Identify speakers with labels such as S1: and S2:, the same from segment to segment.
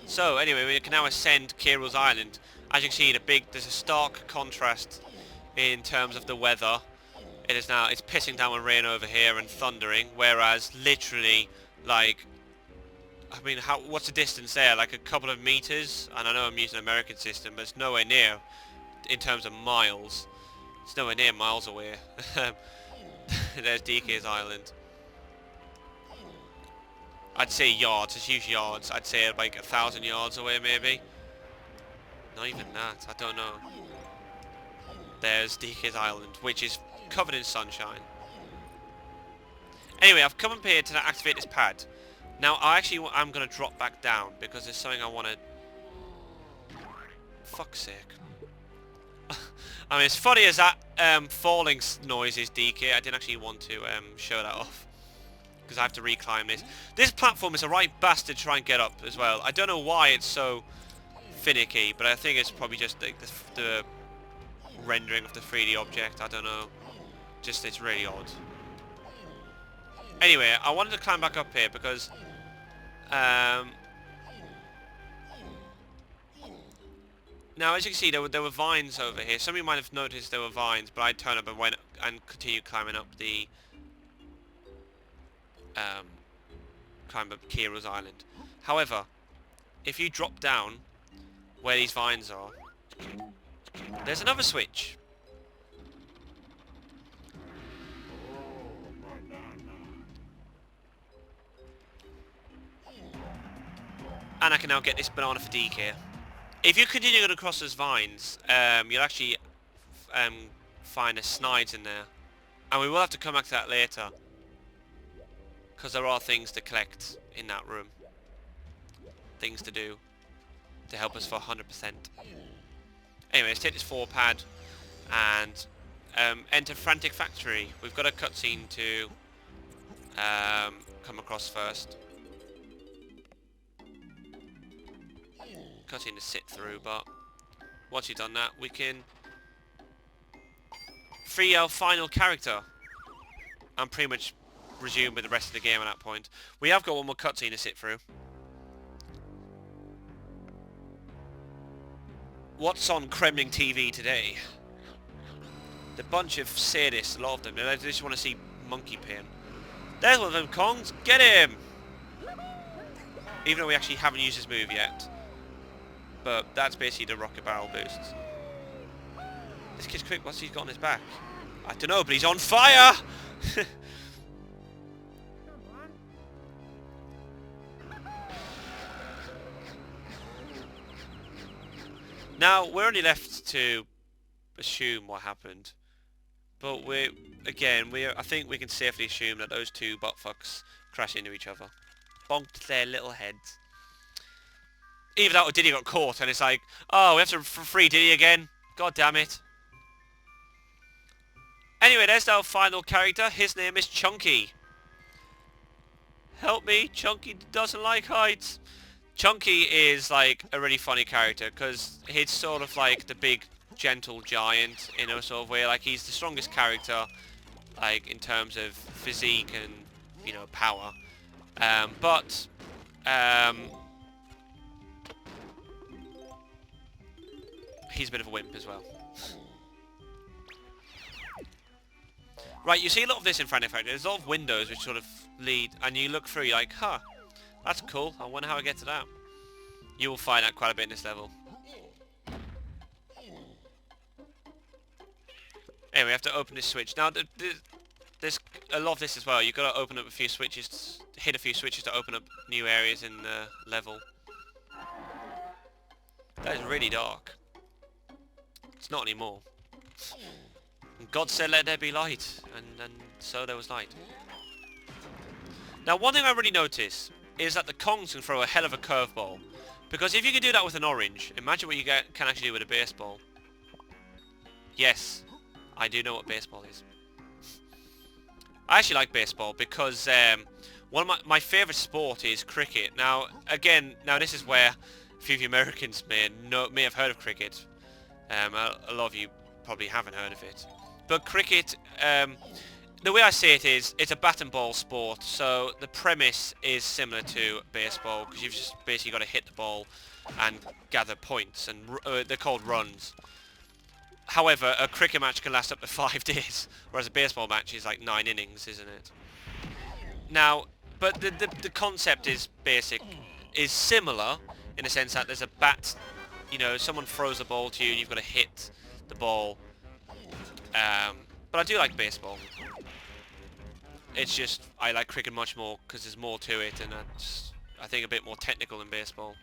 S1: So anyway, we can now ascend Kirbys Island. As you can see, there's a stark contrast in terms of the weather. It's pissing down with rain over here and thundering, whereas literally, like, I mean, what's the distance there? Like a couple of meters? And I know I'm using an American system, but it's nowhere near in terms of miles. It's nowhere near miles away. There's DK's Island. I'd say yards. It's usually yards. I'd say like 1,000 yards away, maybe. Not even that. I don't know. There's DK's Island, which is covered in sunshine. Anyway, I've come up here to activate this pad. Now, I'm going to drop back down because there's something I want to... Fuck's sake. I mean, as funny as that falling noise is, DK, I didn't actually want to show that off. Because I have to reclimb this. This platform is a right bastard to try and get up as well. I don't know why it's so finicky, but I think it's probably just the rendering of the 3D object. I don't know. Just, it's really odd. Anyway, I wanted to climb back up here because... now, as you can see, there were vines over here. Some of you might have noticed there were vines, but I turned up and went and continued climbing up the... climb up Kirbys Island. However, if you drop down where these vines are, there's another switch. And I can now get this banana for DK. If you continue going across those vines, you'll actually find a snides in there. And we will have to come back to that later. Because there are things to collect in that room. Things to do to help us for 100%. Anyway, let's take this 4 pad and enter Frantic Factory. We've got a cutscene to come across first. Cutscene to sit through, but once you've done that, we can free our final character and pretty much resume with the rest of the game at that point. We have got one more cutscene to sit through. What's on Kremlin TV today? The bunch of sadists, a lot of them, they just want to see monkey pain. There's one of them, Kongs! Get him! Even though we actually haven't used his move yet. But that's basically the rocket barrel boost. This kid's quick, what's he got on his back? I don't know, but he's on fire! Now, we're only left to assume what happened. But I think we can safely assume that those two buttfucks crash into each other. Bonked their little heads. Either that or Diddy got caught and it's like, oh, we have to free Diddy again. God damn it. Anyway, there's our final character. His name is Chunky. Help me, Chunky doesn't like heights. Chunky is like a really funny character because he's sort of like the big gentle giant in a sort of way. Like he's the strongest character like in terms of physique and, you know, power. But he's a bit of a wimp as well. Right, you see a lot of this in Frantic Factory. There's a lot of windows which sort of lead, and you look through, you're like, huh, that's cool. I wonder how I get to that. You will find out quite a bit in this level. Anyway, we have to open this switch. Now, there's a lot of this as well. You've got to open up a few switches, hit a few switches to open up new areas in the level. That is really dark. It's not anymore. And God said let there be light, and so there was light. Now one thing I really notice is that the Kongs can throw a hell of a curveball. Because if you can do that with an orange, imagine what you can actually do with a baseball. Yes, I do know what baseball is. I actually like baseball because one of my favourite sport is cricket. Now again, this is where a few of you Americans may have heard of cricket. A lot of you probably haven't heard of it. But cricket the way I see it is, it's a bat and ball sport, so the premise is similar to baseball, because you've just basically got to hit the ball and gather points, and they're called runs. However, a cricket match can last up to 5 days, whereas a baseball match is like 9 innings, isn't it? Now, but the concept is basic, is similar, in the sense that there's a bat, you know, someone throws a ball to you and you've got to hit the ball. But I do like baseball. It's just, I like cricket much more because there's more to it, and I think a bit more technical than baseball.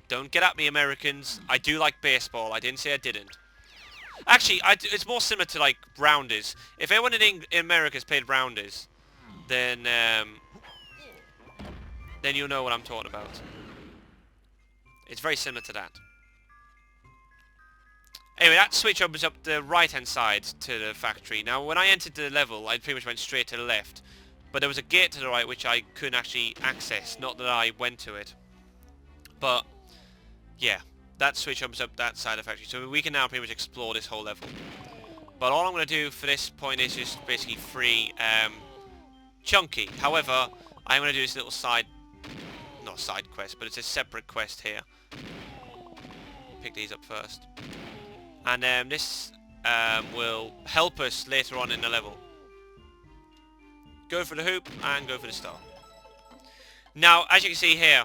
S1: Don't get at me, Americans. I do like baseball. I didn't say I didn't. Actually, it's more similar to like rounders. If anyone in America's played rounders, then you'll know what I'm talking about. It's very similar to that. Anyway, that switch opens up the right-hand side to the factory. Now, when I entered the level, I pretty much went straight to the left. But there was a gate to the right which I couldn't actually access. Not that I went to it. But, yeah. That switch opens up that side of the factory. So we can now pretty much explore this whole level. But all I'm going to do for this point is just basically free Chunky. However, I'm going to do this little side... not side quest, but it's a separate quest here. Pick these up first. And this will help us later on in the level. Go for the hoop and go for the star. Now, as you can see here,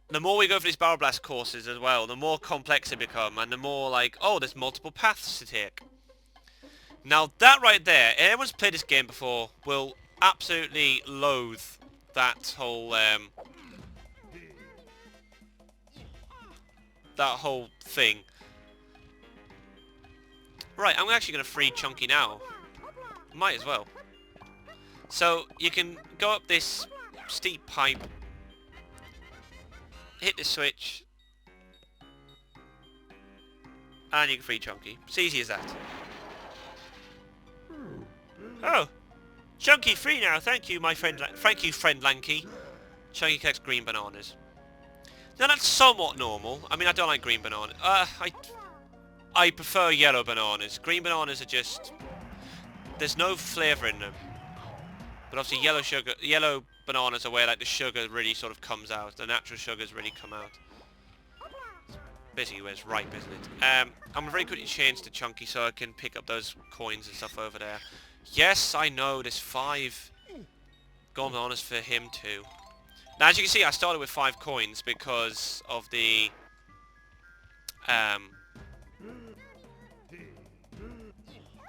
S1: the more we go for these Barrel Blast courses as well, the more complex they become, and the more like, oh, there's multiple paths to take. Now, that right there, anyone's played this game before will absolutely loathe that whole thing. Right, I'm actually going to free Chunky now. Might as well. So, you can go up this steep pipe, hit the switch, and you can free Chunky. It's easy as that. Oh! Chunky free now, thank you, my friend. Thank you, friend Lanky. Chunky collects green bananas. Now, that's somewhat normal. I mean, I don't like green bananas. I prefer yellow bananas. Green bananas are just... there's no flavour in them. But obviously yellow bananas are where like the sugar really sort of comes out. The natural sugars really come out. It's basically where it's ripe, isn't it? I'm going to very quickly change to Chunky so I can pick up those coins and stuff over there. Yes, I know, there's 5 gold bananas for him too. Now, as you can see, I started with 5 coins because of the...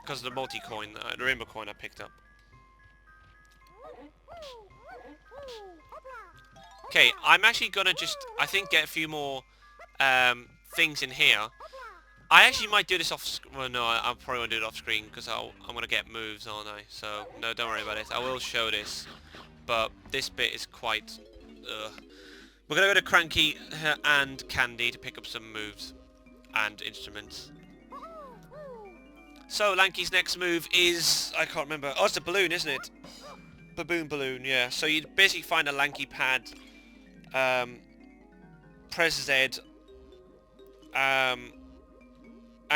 S1: because of the multi-coin, the rainbow coin I picked up. Okay, I'm actually gonna just, I think, get a few more things in here. I actually might do this off, well no, I probably won't do it off screen because I'm gonna get moves, aren't I? So, no, don't worry about it. I will show this, but this bit is quite, We're gonna go to Cranky and Candy to pick up some moves and instruments. So, Lanky's next move is... I can't remember. Oh, it's a balloon, isn't it? Baboon balloon, yeah. So you basically find a Lanky pad, press Z, and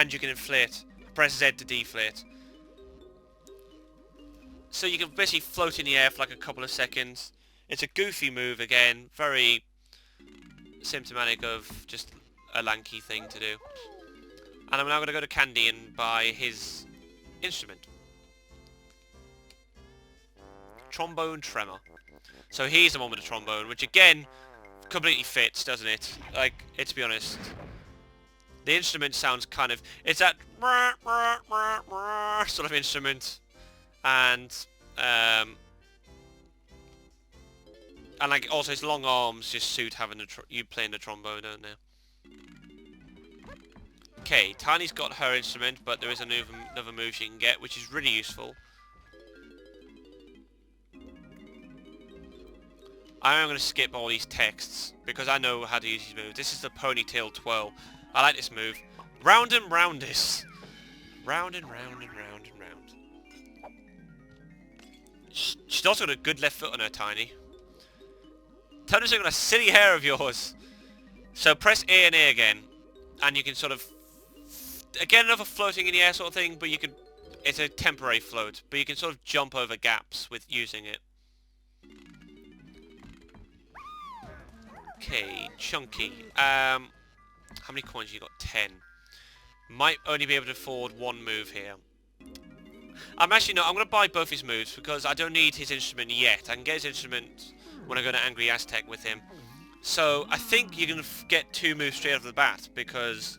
S1: you can inflate. Press Z to deflate. So you can basically float in the air for like a couple of seconds. It's a goofy move again, very symptomatic of just a Lanky thing to do. And I'm now going to go to Candy and buy his instrument. Trombone Tremor. So he's the one with the trombone, which again, completely fits, doesn't it? Like, to be honest, the instrument sounds kind of... it's that sort of instrument. And like, also his long arms just suit having you playing the trombone, don't they? Okay, Tiny's got her instrument, but there is another move she can get, which is really useful. I'm going to skip all these texts, because I know how to use these moves. This is the Ponytail Twirl. I like this move. Round and roundest. Round and round and round and round. She's also got a good left foot on her, Tiny. Turn this on a silly hair of yours. So press A and A again, and you can sort of... again, another floating in the air sort of thing, but you can it's a temporary float, but you can sort of jump over gaps with using it. Okay, Chunky. How many coins you got? 10. Might only be able to afford one move here. I'm going to buy both his moves because I don't need his instrument yet. I can get his instrument when I go to Angry Aztec with him. So I think you're going to get 2 moves straight off the bat because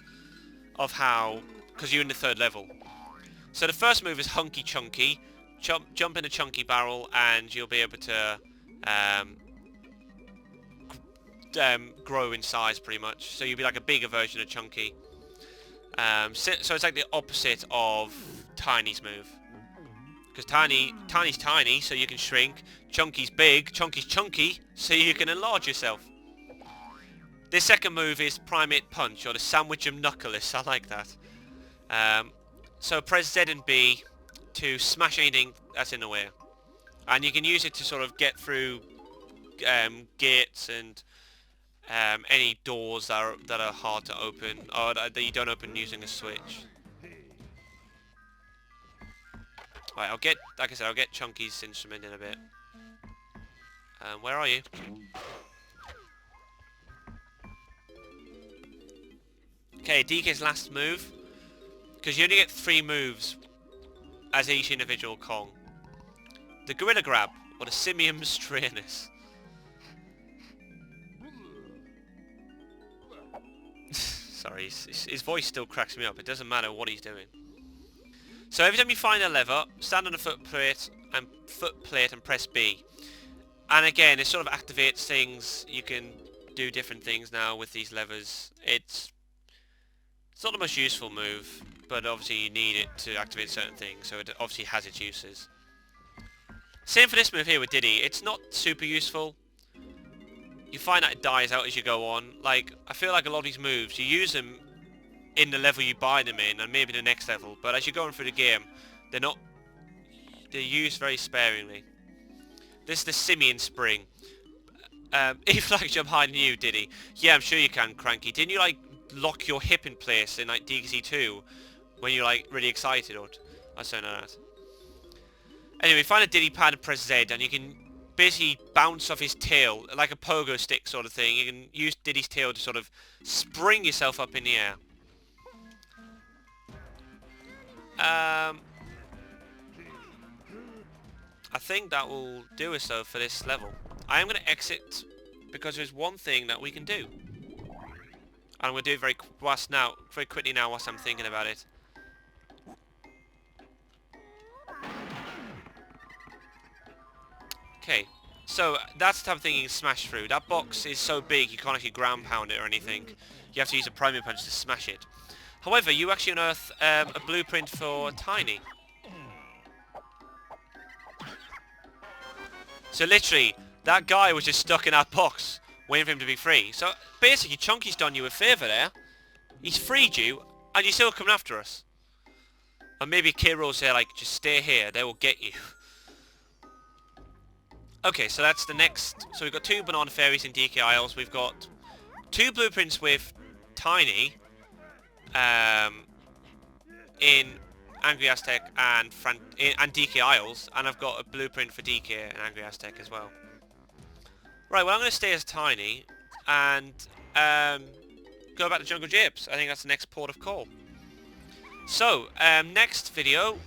S1: you're in the 3rd level. So the first move is Hunky Chunky. Jump in a Chunky barrel and you'll be able to grow in size pretty much. So you'll be like a bigger version of Chunky. So it's like the opposite of Tiny's move. Because Tiny's tiny, so you can shrink. Chunky's big. Chunky's chunky, so you can enlarge yourself. This second move is Primate Punch, or the Sandwichum Knuckleus. I like that. So press Z and B to smash anything that's in the way. And you can use it to sort of get through gates and any doors that are hard to open, or that you don't open using a switch. Right, like I said, I'll get Chunky's instrument in a bit. Where are you? Okay, DK's last move. Because you only get 3 moves as each individual Kong. The Gorilla Grab, or the Simium Strainus. Sorry, his voice still cracks me up. It doesn't matter what he's doing. So every time you find a lever, stand on the foot plate and press B. And again, it sort of activates things. You can do different things now with these levers. It's not the most useful move, but obviously you need it to activate certain things, so it obviously has its uses. Same for this move here with Diddy. It's not super useful. You find that it dies out as you go on. Like, I feel like a lot of these moves, you use them in the level you buy them in, and maybe the next level, but as you're going through the game, they're used very sparingly. This is the Simian Spring. If I jump higher than you, Diddy. Yeah, I'm sure you can, Cranky. Didn't you, like, lock your hip in place in, like, DK2 when you're, like, really excited? Or I don't know that. Anyway, find a Diddy pad and press Z, and you can basically bounce off his tail, like a pogo stick sort of thing. You can use Diddy's tail to sort of spring yourself up in the air. I think that will do us though for this level. I am going to exit because there's one thing that we can do. And I'm going to do it very quickly now whilst I'm thinking about it. Okay, so that's the type of thing you can smash through. That box is so big you can't actually ground pound it or anything. You have to use a primate punch to smash it. However, you actually unearth a blueprint for Tiny. So literally, that guy was just stuck in that box, waiting for him to be free. So basically, Chunky's done you a favour there. He's freed you, and you're still coming after us. And maybe Kirby's there like, just stay here, they will get you. Okay, so that's the next. So we've got 2 Banana Fairies in DK Isles. We've got 2 blueprints with Tiny in Angry Aztec and DK Isles, and I've got a blueprint for DK and Angry Aztec as well. Right, well I'm going to stay as Tiny and go back to Jungle Japes. I think that's the next port of call. So, next video,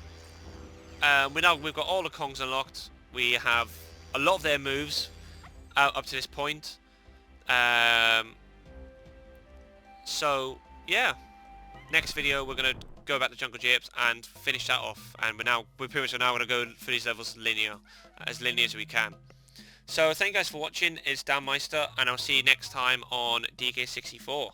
S1: we've got all the Kongs unlocked. We have a lot of their moves up to this point. So, yeah. Next video, we're going to go back to Jungle Japes and finish that off. And we're pretty much now going to go for these levels as linear as we can. So, thank you guys for watching. It's Dan Meister, and I'll see you next time on DK64.